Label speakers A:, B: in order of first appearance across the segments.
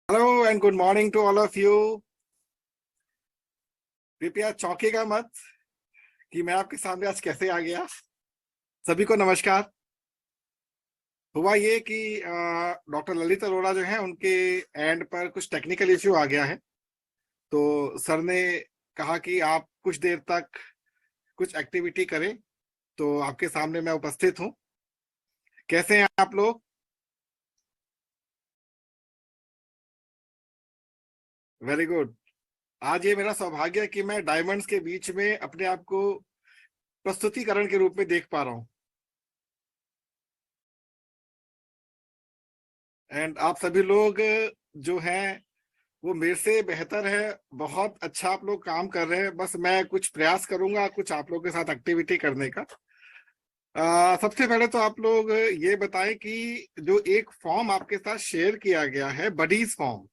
A: Hello and good morning to all of you. कृपया चौंकेगा मत कि मैं आपके सामने आज कैसे आ गया। सभी को नमस्कार। हुआ ये कि डॉक्टर ललित अरोड़ा जो है उनके एंड पर कुछ टेक्निकल इश्यू आ गया है। तो सर ने कहा कि आप कुछ देर तक कुछ एक्टिविटी करें, तो आपके सामने मैं उपस्थित हूँ। कैसे हैं आप लोग? Very good. आज ये मेरा सौभाग्य है कि मैं डायमंड्स के बीच में अपने आप को प्रस्तुतिकरण के रूप में देख पा रहा हूँ। एंड आप सभी लोग जो हैं वो मेरे से बेहतर है। बहुत अच्छा आप लोग काम कर रहे हैं। बस मैं कुछ प्रयास करूंगा कुछ आप लोगों के साथ एक्टिविटी करने का। सबसे पहले तो आप लोग ये बताएं कि जो एक फॉर्म आपके साथ शेयर किया गया है, बडीज फॉर्म,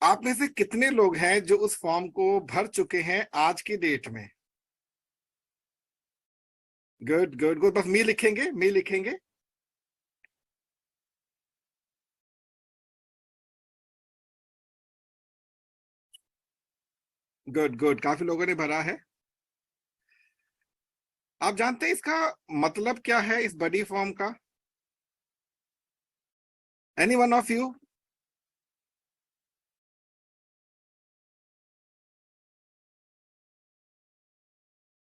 A: आप में से कितने लोग हैं जो उस फॉर्म को भर चुके हैं आज की डेट में? Good good good. बस मी लिखेंगे, मी लिखेंगे। गुड गुड, काफी लोगों ने भरा है। आप जानते हैं इसका मतलब क्या है, इस बडी फॉर्म का? Any one of you?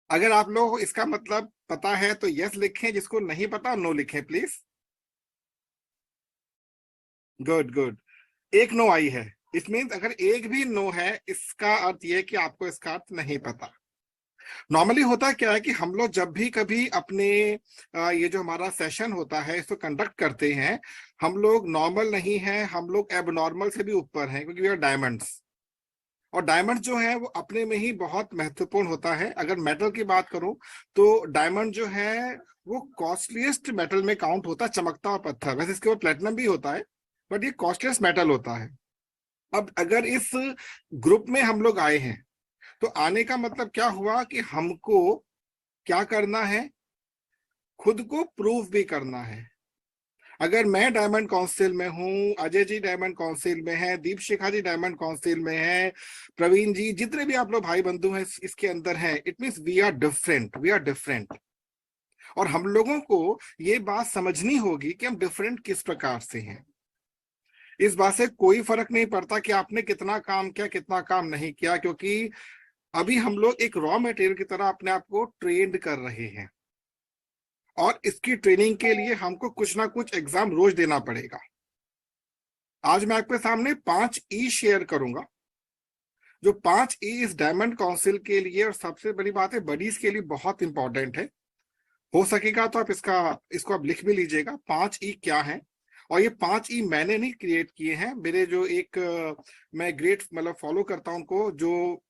A: अगर आप लोग को इसका मतलब पता है तो यस लिखें, जिसको नहीं पता नो लिखें प्लीज। Good good. एक नो आई है। इट मीन्स अगर एक भी नो है, इसका अर्थ यह है कि आपको इसका अर्थ नहीं पता। नॉर्मली होता क्या है कि हम लोग जब भी कभी अपने ये जो हमारा सेशन होता है इसको कंडक्ट करते हैं, हम लोग नॉर्मल नहीं है, हम लोग एबनॉर्मल से भी ऊपर हैं, क्योंकि वी आर डायमंड्स। और डायमंड जो है वो अपने में ही बहुत महत्वपूर्ण होता है। अगर मेटल की बात करूं तो डायमंड जो है वो कॉस्टलीस्ट मेटल में काउंट होता है, चमकता हुआ पत्थर। वैसे इसके ऊपर प्लेटिनम भी होता है, बट ये कॉस्टलीस्ट मेटल होता है। अब अगर इस ग्रुप में हम लोग आए हैं, तो आने का मतलब क्या हुआ कि हमको क्या करना है? खुद को प्रूव भी करना है। अगर मैं डायमंड काउंसिल में हूं, अजय जी डायमंड काउंसिल में है, दीप शिखा जी डायमंड काउंसिल में है, प्रवीण जी, जितने भी आप लोग भाई बंधु हैं इसके अंदर हैं, it means we are different, we are different. और हम लोगों को ये बात समझनी होगी कि हम डिफरेंट किस प्रकार से हैं। इस बात से कोई फर्क नहीं पड़ता कि आपने कितना काम किया, कितना काम नहीं किया, क्योंकि अभी हम लोग एक रॉ मटेरियल की तरह अपने आप को ट्रेंड कर रहे हैं। और इसकी ट्रेनिंग के लिए हमको कुछ ना कुछ एग्जाम रोज देना पड़ेगा। आज मैं आपके सामने 5 ई शेयर करूंगा। जो 5 ई इस डायमंड काउंसिल के लिए, और सबसे बड़ी बात है बडीज के लिए, बहुत इंपॉर्टेंट है। हो सकेगा तो आप इसको आप लिख भी लीजिएगा, 5 ई क्या है। और ये 5 ई मैंने नहीं क्रिएट किए हैं, मेरे जो एक मैं ग्रेट मतलब फॉलो करता हूं उनको, जो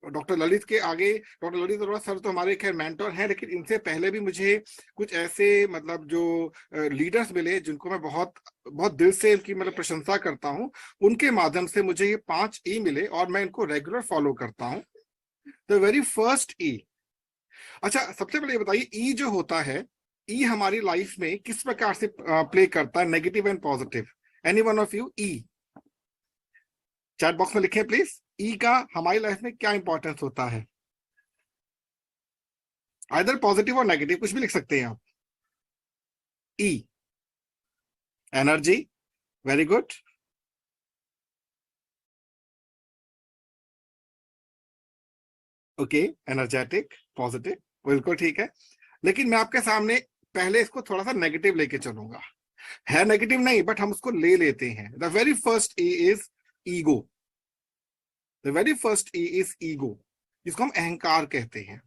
A: डॉक्टर ललित के आगे, डॉक्टर ललित अरोड़ा सर तो हमारे खैर मेंटर हैं, लेकिन इनसे पहले भी मुझे कुछ ऐसे मतलब जो लीडर्स मिले जिनको मैं बहुत बहुत दिल से इनकी मतलब प्रशंसा करता हूं। उनके माध्यम से मुझे ये 5 ई मिले और मैं इनको रेगुलर फॉलो करता हूं। द वेरी फर्स्ट ई। अच्छा, सबसे पहले ये बताइए, ई जो होता है, ई हमारी लाइफ में किस प्रकार से प्ले करता है, negative and positive? Any one of you? E chat box में लिखें प्लीज। ई का हमारी लाइफ में क्या इंपॉर्टेंस होता है? आइदर पॉजिटिव और नेगेटिव, कुछ भी लिख सकते हैं आप। E, energy. Very good. Okay, energetic, positive, बिल्कुल ठीक है। लेकिन मैं आपके सामने पहले इसको थोड़ा सा नेगेटिव लेके चलूंगा। है नेगेटिव नहीं, बट हम उसको ले लेते हैं। The very first E is ego. The very first E is ego, जिसको हम अहंकार कहते हैं,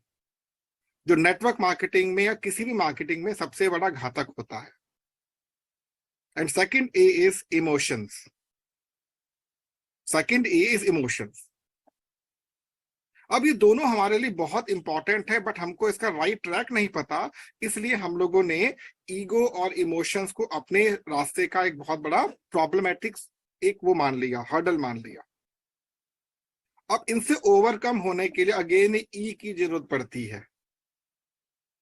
A: जो नेटवर्क मार्केटिंग में या किसी भी मार्केटिंग में सबसे बड़ा घातक होता है। And second A is emotions. Second A is emotions. अब ये दोनों हमारे लिए बहुत इंपॉर्टेंट है, बट हमको इसका राइट ट्रैक नहीं पता। इसलिए हम लोगों ने ईगो और इमोशंस को अपने रास्ते का एक बहुत बड़ा प्रॉब्लमेटिक, एक वो मान लिया, हर्डल मान लिया। अब इनसे ओवरकम होने के लिए अगेन ई की जरूरत पड़ती है।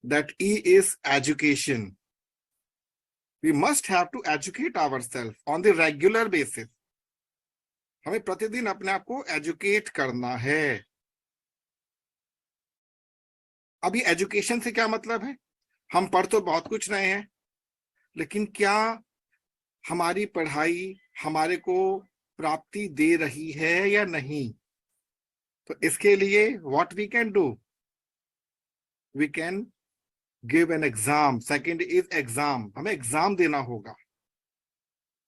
A: That E is education. We must have to educate our self on the regular basis. हमें प्रतिदिन अपने आप को एजुकेट करना है। अभी एजुकेशन से क्या मतलब है? हम पढ़ तो बहुत कुछ रहे हैं, लेकिन क्या हमारी पढ़ाई हमारे को प्राप्ति दे रही है या नहीं? तो इसके लिए what we can do, we can give an exam. Second is exam, हमें एग्जाम देना होगा।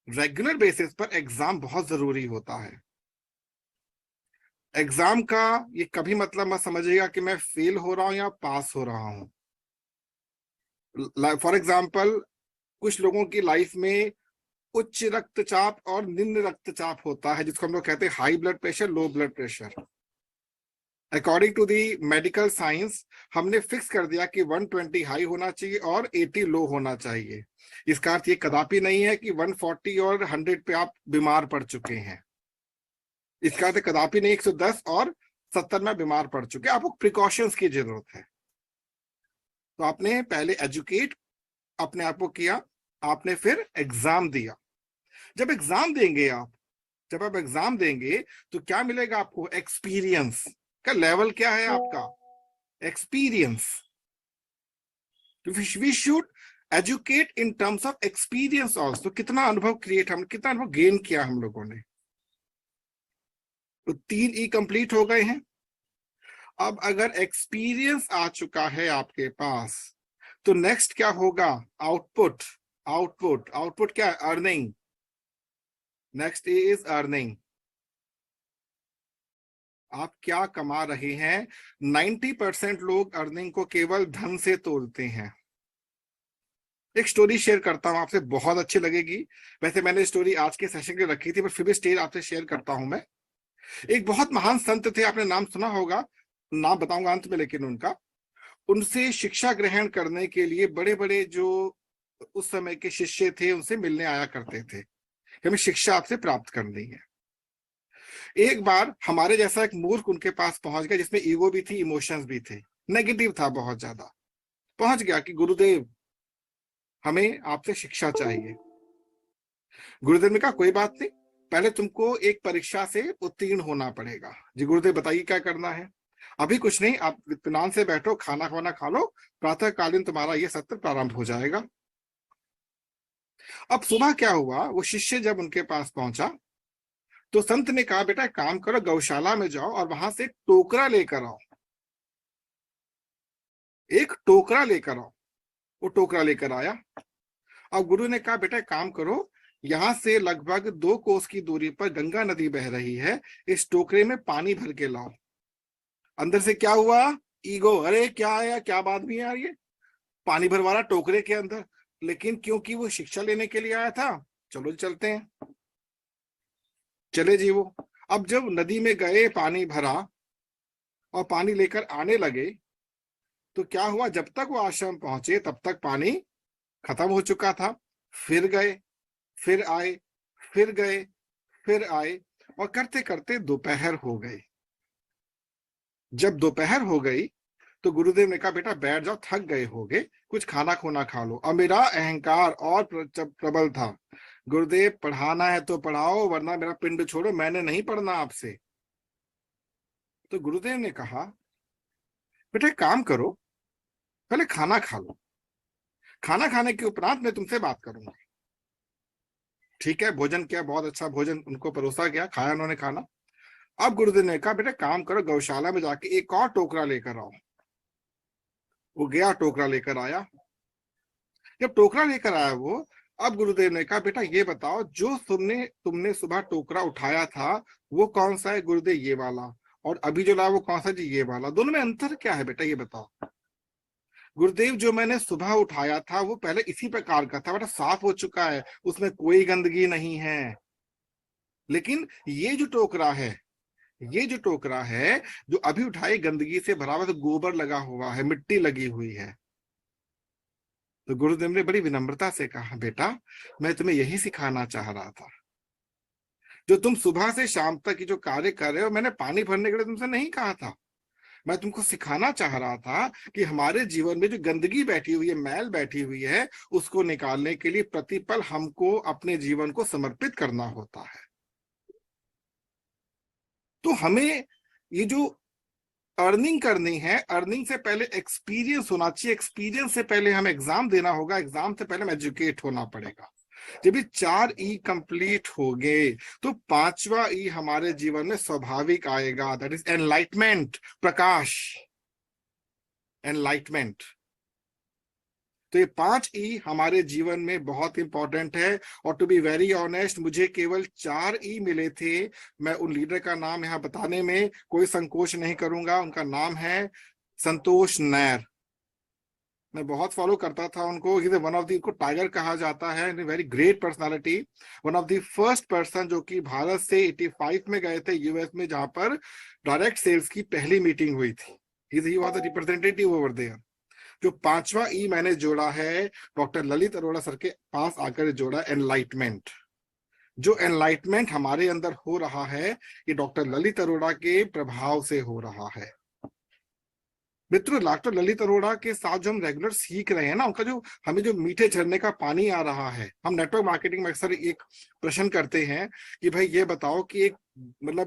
A: रेगुलर बेसिस पर एग्जाम बहुत जरूरी होता है। एग्जाम का ये कभी मतलब मत समझिएगा कि मैं फेल हो रहा हूं या पास हो रहा हूं। फॉर एग्जाम्पल, कुछ लोगों की लाइफ में उच्च रक्तचाप और निम्न रक्तचाप होता है, जिसको हम लोग कहते हैं high blood pressure, low blood pressure. According to the medical science हमने फिक्स कर दिया कि 120 हाई होना चाहिए और 80 लो होना चाहिए। इसका अर्थ ये कदापि नहीं है कि 140 और 100 पे आप बीमार पड़ चुके हैं। इसका अर्थ कदापि नहीं 110 और 70 में बीमार पड़ चुके। आपको प्रिकॉशंस की जरूरत है। तो आपने पहले एजुकेट अपने आप को किया, आपने फिर एग्जाम दिया। जब एग्जाम देंगे आप, जब आप एग्जाम देंगे तो क्या मिलेगा आपको? एक्सपीरियंस का लेवल क्या है आपका? Experience. We should educate in terms of experience also. कितना अनुभव क्रिएट, हम कितना अनुभव गेन किया हम लोगों ने। तो 3 ई कंप्लीट हो गए हैं। अब अगर एक्सपीरियंस आ चुका है आपके पास, तो नेक्स्ट क्या होगा? आउटपुट। आउटपुट, आउटपुट क्या है? अर्निंग। Next is earning. आप क्या कमा रहे हैं? 90% लोग अर्निंग को केवल धन से तोलते हैं। एक स्टोरी शेयर करता हूं आपसे, बहुत अच्छी लगेगी। वैसे मैंने स्टोरी आज के सेशन के लिए रखी थी, पर फिर भी स्टेज आपसे शेयर करता हूं मैं। एक बहुत महान संत थे, आपने नाम सुना होगा, नाम बताऊंगा अंत में, लेकिन उनसे शिक्षा ग्रहण करने के लिए बड़े बड़े जो उस समय के शिष्य थे उनसे मिलने आया करते थे कि हमें शिक्षा आपसे प्राप्त करनी है। एक बार हमारे जैसा एक मूर्ख उनके पास पहुंच गया, जिसमें ईगो भी थी, इमोशंस भी थे, नेगेटिव था बहुत ज्यादा। पहुंच गया कि गुरुदेव हमें आपसे शिक्षा चाहिए। गुरुदेव ने कहा कोई बात नहीं, पहले तुमको एक परीक्षा से उत्तीर्ण होना पड़ेगा। जी गुरुदेव बताइए क्या करना है? अभी कुछ नहीं, आप इत्मीनान से बैठो, खाना खाना खा लो, प्रातः कालीन तुम्हारा ये सत्र प्रारंभ हो जाएगा। अब सुबह क्या हुआ, वो शिष्य जब उनके पास पहुंचा तो संत ने कहा बेटा एक काम करो, गौशाला में जाओ और वहां से टोकरा लेकर आओ। एक टोकरा लेकर आओ। वो टोकरा लेकर आया। अब गुरु ने कहा बेटा एक काम करो, यहां से लगभग 2 कोस की दूरी पर गंगा नदी बह रही है, इस टोकरे में पानी भर के लाओ। अंदर से क्या हुआ? ईगो, अरे क्या आया, क्या बात भी आ रही है, पानी भरवा रहा टोकरे के अंदर। लेकिन क्योंकि वो शिक्षा लेने के लिए आया था, चलो चलते हैं। चले जी वो। अब जब नदी में गए, पानी भरा और पानी लेकर आने लगे, तो क्या हुआ, जब तक वो आश्रम पहुंचे तब तक पानी खत्म हो चुका था। फिर गए, फिर आए, फिर गए, फिर आए, और करते करते दोपहर हो गई। जब दोपहर हो गई तो गुरुदेव ने कहा बेटा बैठ जाओ, थक गए होगे, कुछ खाना खोना खा लो। अब मेरा अहंकार और प्रबल था, गुरुदेव पढ़ाना है तो पढ़ाओ, वरना मेरा पिंड छोड़ो, मैंने नहीं पढ़ना आपसे। तो गुरुदेव ने कहा बेटा काम करो, पहले खाना खा लो, खाना खाने के उपरांत मैं तुमसे बात करूंगा। ठीक है, भोजन किया, बहुत अच्छा भोजन उनको परोसा गया, खाया उन्होंने खाना। अब गुरुदेव ने कहा बेटा काम करो, गौशाला में जाके एक और टोकरा लेकर आओ। वो गया, टोकरा लेकर आया। जब टोकरा लेकर आया वो, अब गुरुदेव ने कहा बेटा ये बताओ, जो तुमने सुबह टोकरा उठाया था वो कौन सा है? गुरुदेव ये वाला। और अभी जो लाया वो कौन सा? जी ये वाला। दोनों में अंतर क्या है बेटा ये बताओ? गुरुदेव जो मैंने सुबह उठाया था वो पहले इसी प्रकार का था बेटा, साफ हो चुका है, उसमें कोई गंदगी नहीं है। लेकिन ये जो टोकरा है, ये जो टोकरा है जो अभी उठाई, गंदगी से भरा हुआ, तो गोबर लगा हुआ है, मिट्टी लगी हुई है। तो गुरुदेव ने बड़ी विनम्रता से कहा बेटा मैं तुम्हें यही सिखाना चाह रहा था, जो तुम सुबह से शाम तक की जो कार्य कर रहे हो, मैंने पानी भरने के लिए तुमसे नहीं कहा था, मैं तुमको सिखाना चाह रहा था कि हमारे जीवन में जो गंदगी बैठी हुई है, मैल बैठी हुई है, उसको निकालने के लिए प्रतिपल हमको अपने जीवन को समर्पित करना होता है। तो हमें ये जो अर्निंग करनी है, अर्निंग से पहले एक्सपीरियंस होना चाहिए, एक्सपीरियंस से पहले हमें एग्जाम देना होगा, एग्जाम से पहले हमें एजुकेट होना पड़ेगा। जब ये 4 ई कंप्लीट हो गए तो 5वां ई हमारे जीवन में स्वाभाविक आएगा, that is enlightenment, Prakash, enlightenment. तो ये 5 ई हमारे जीवन में बहुत इंपॉर्टेंट है। और टू बी वेरी ऑनेस्ट, मुझे केवल 4 ई मिले थे। मैं उन लीडर का नाम यहाँ बताने में कोई संकोच नहीं करूंगा। उनका नाम है संतोष नायर। मैं बहुत फॉलो करता था उनको। वन ऑफ दी को टाइगर कहा जाता है, very great personality. One of the first person जो कि भारत से 85 में गए थे यूएस में, जहां पर डायरेक्ट सेल्स की पहली मीटिंग हुई थी। He was the representative over there. जो 5वां ई मैंने जोड़ा है, डॉक्टर ललित अरोड़ा सर के पास आकर जोड़ा, एनलाइटमेंट। जो एनलाइटमेंट हमारे अंदर हो रहा है, ये डॉक्टर ललित अरोड़ा के प्रभाव से हो रहा है। मित्रों, डॉक्टर ललित अरोड़ा के साथ जो हम रेगुलर सीख रहे हैं ना, उनका जो हमें जो मीठे झरने का पानी आ रहा है, हम नेटवर्क मार्केटिंग में अक्सर एक प्रश्न करते हैं कि भाई ये बताओ कि एक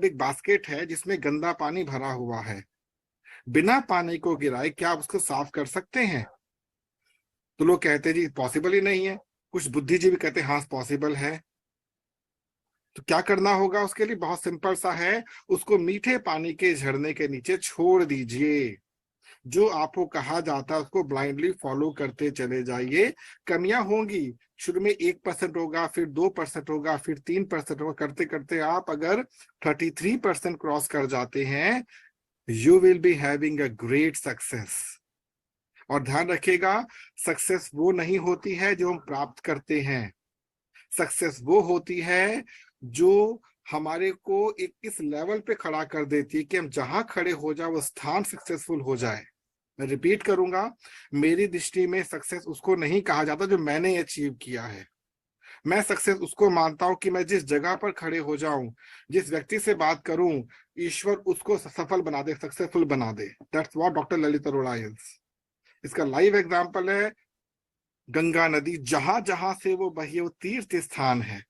A: एक बास्केट है जिसमें गंदा पानी भरा हुआ है, बिना पानी को गिराए क्या आप उसको साफ कर सकते हैं? तो लोग कहते हैं जी पॉसिबल ही नहीं है। कुछ बुद्धिजीवी कहते हैं हाँ पॉसिबल है। तो क्या करना होगा उसके लिए? बहुत सिंपल सा है, उसको मीठे पानी के झरने के नीचे छोड़ दीजिए। जो आपको कहा जाता है उसको ब्लाइंडली फॉलो करते चले जाइए। कमियां होंगी, शुरू में 1% होगा, फिर 2% होगा, फिर 3% होगा। करते करते आप अगर 33% क्रॉस कर जाते हैं, you will be having a great success. और ध्यान रखिएगा, सक्सेस वो नहीं होती है जो हम प्राप्त करते हैं। सक्सेस वो होती है जो हमारे को एक इस लेवल पे खड़ा कर देती है कि हम जहां खड़े हो जाए वो स्थान सक्सेसफुल हो जाए। मैं रिपीट करूंगा, मेरी दृष्टि में सक्सेस उसको नहीं कहा जाता जो मैंने अचीव किया है। मैं सक्सेस उसको मानता हूं कि मैं जिस जगह पर खड़े हो जाऊं, जिस व्यक्ति से बात करूं, ईश्वर उसको सफल बना दे, सक्सेसफुल बना दे। That's what doctor Lalit Arora is. इसका लाइव एग्जांपल है गंगा नदी। जहां जहां से वो बही, वो तीर्थ स्थान है।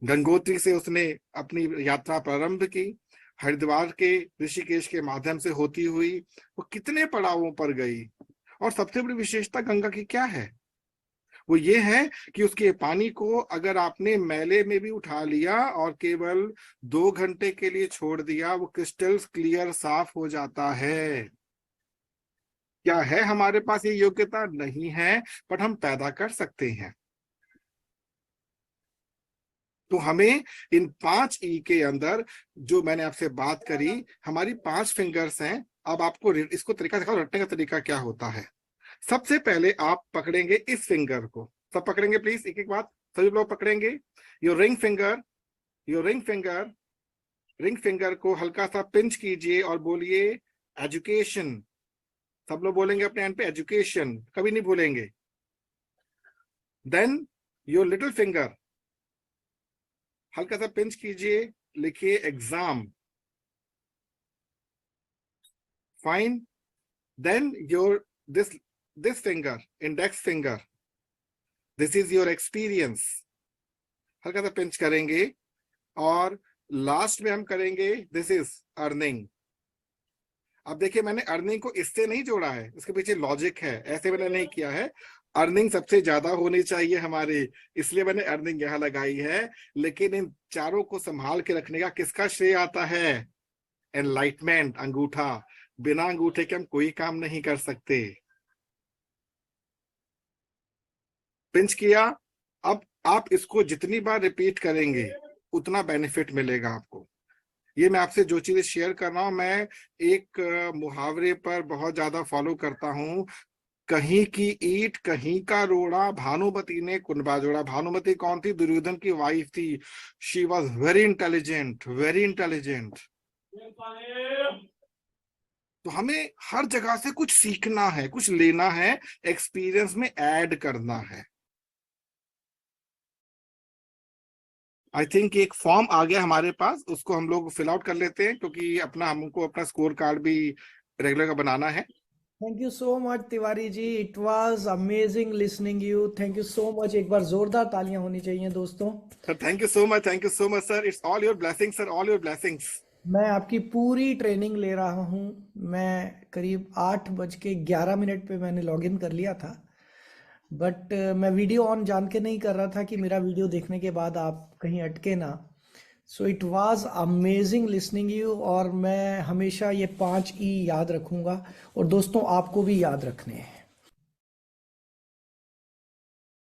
A: गंगोत्री से उसने अपनी यात्रा प्रारंभ की, हरिद्वार के ऋषिकेश के माध्यम से होती हुई वो कितने पड़ावों पर गई। और सबसे बड़ी विशेषता गंगा की क्या है? वो ये है कि उसके पानी को अगर आपने मैले में भी उठा लिया और केवल 2 घंटे के लिए छोड़ दिया, वो क्रिस्टल क्लियर साफ हो जाता है। क्या है हमारे पास ये योग्यता? नहीं है, बट हम पैदा कर सकते हैं। तो हमें इन 5 ई के अंदर, जो मैंने आपसे बात करी, हमारी 5 फिंगर्स हैं। अब आपको इसको तरीका दिखाओ, रटने का तरीका क्या होता है। सबसे पहले आप पकड़ेंगे इस फिंगर को। सब पकड़ेंगे प्लीज, एक एक बात सभी लोग पकड़ेंगे। Your ring finger, your ring finger. Ring finger को हल्का सा पिंच कीजिए और बोलिए एजुकेशन। सब लोग बोलेंगे अपने एंड पे एजुकेशन, कभी नहीं भूलेंगे। देन योर लिटिल फिंगर, हल्का सा पिंच कीजिए, लिखिए exam. Fine. Then your this finger, index finger, this is your experience. हल्का सा पिंच करेंगे और लास्ट में हम करेंगे दिस इज अर्निंग। अब देखिए, मैंने अर्निंग को इससे नहीं जोड़ा है, इसके पीछे लॉजिक है, ऐसे मैंने नहीं किया है। अर्निंग सबसे ज्यादा होनी चाहिए हमारी, इसलिए मैंने अर्निंग यहां लगाई है। लेकिन इन चारों को संभाल के रखने का किसका श्रेय आता है? एनलाइटमेंट, अंगूठा। बिना अंगूठे के हम कोई काम नहीं कर सकते। पिंच किया। अब आप इसको जितनी बार रिपीट करेंगे उतना बेनिफिट मिलेगा आपको। ये मैं आपसे जो चीजें शेयर कर रहा हूं, मैं एक मुहावरे पर बहुत ज्यादा फॉलो करता हूं। कहीं की ईंट कहीं का रोड़ा, भानुमति ने कुनबा जोड़ा। भानुमति कौन थी? दुर्योधन की वाइफ थी। She was very intelligent, very intelligent. तो हमें हर जगह से कुछ सीखना है, कुछ लेना है, एक्सपीरियंस में ऐड करना है। आई थिंक एक फॉर्म आ गया हमारे पास, उसको हम लोग फिल आउट कर लेते हैं, क्योंकि अपना हमको अपना स्कोर कार्ड भी रेगुलर का बनाना है।
B: Thank you so much Tiwari ji, it was amazing listening you, thank you so much. एक बार जोरदार तालियां होनी चाहिए दोस्तों।
A: Sir thank you so much, thank you so much sir, it's all your blessing sir, all your blessings.
B: मैं आपकी पूरी ट्रेनिंग ले रहा हूँ। मैं करीब 8:11 पे मैंने लॉगिन कर लिया था, बट मैं वीडियो ऑन जान के नहीं कर रहा था कि मेरा वीडियो देखने के बाद आप कहीं अटके ना। So it was amazing listening you, और मैं हमेशा ये 5 ई याद रखूंगा, और दोस्तों आपको भी याद रखने हैं।